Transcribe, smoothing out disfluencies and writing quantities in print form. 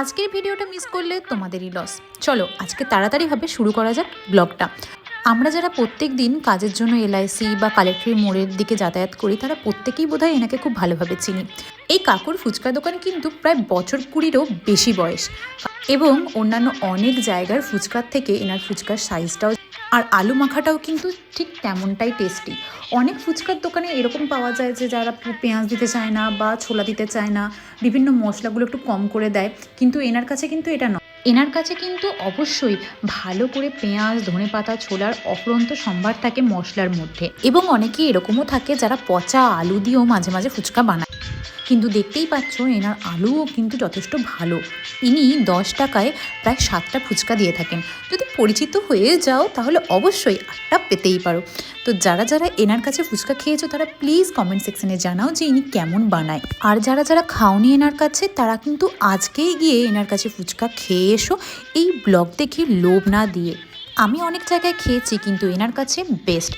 আজকের ভিডিওটা মিস করলে তোমাদেরই লস। চলো আজকে তাড়াতাড়িভাবে শুরু করা যাক ব্লগটা। আমরা যারা প্রত্যেক দিন কাজের জন্য এলআইসি বা কালেক্টরি মোড়ের দিকে যাতায়াত করি তারা প্রত্যেকেই বোধহয় এনাকে খুব ভালোভাবে চিনি। এই কাকুর ফুচকা দোকানে কিন্তু প্রায় বছর 20-এরও বেশি বয়স এবং অন্যান্য অনেক জায়গার ফুচকার থেকে এনার ফুচকার সাইজটাও আর আলু মাখাটাও কিন্তু ঠিক তেমনটাই টেস্টি। অনেক ফুচকার দোকানে এরকম পাওয়া যায় যে যারা পেঁয়াজ দিতে চায় না বা ছোলা দিতে চায় না, বিভিন্ন মশলাগুলো একটু কম করে দেয়, কিন্তু এনার কাছে কিন্তু এটা নয়। এনার কাছে কিন্তু অবশ্যই ভালো করে পেঁয়াজ, ধনেপাতা, ছোলার অফুরন্ত সম্ভার থাকে মশলার মধ্যে। এবং অনেকেই এরকমও থাকে যারা পচা আলু দিয়েও মাঝে মাঝে ফুচকা বানায়, কিন্তু দেখতেই পাচ্ছ এনার আলুও কিন্তু যথেষ্ট ভালো। ইনি 10 টাকায় প্রায় 7টা ফুচকা দিয়ে থাকেন। যদি পরিচিত হয়ে যাও তাহলে অবশ্যই 8টা পেতেই পারো। তো যারা যারা এনার কাছে ফুচকা খেয়েছো তারা প্লিজ কমেন্ট সেকশনে জানাও যে ইনি কেমন বানায়। আর যারা যারা খাওনি এনার কাছে তারা কিন্তু আজকেই গিয়ে এনার কাছে ফুচকা খেয়ে এসো, এই ব্লগ দেখে লোভ না দিয়ে। আমি অনেক জায়গায় খেয়েছি কিন্তু এনার কাছে বেস্ট।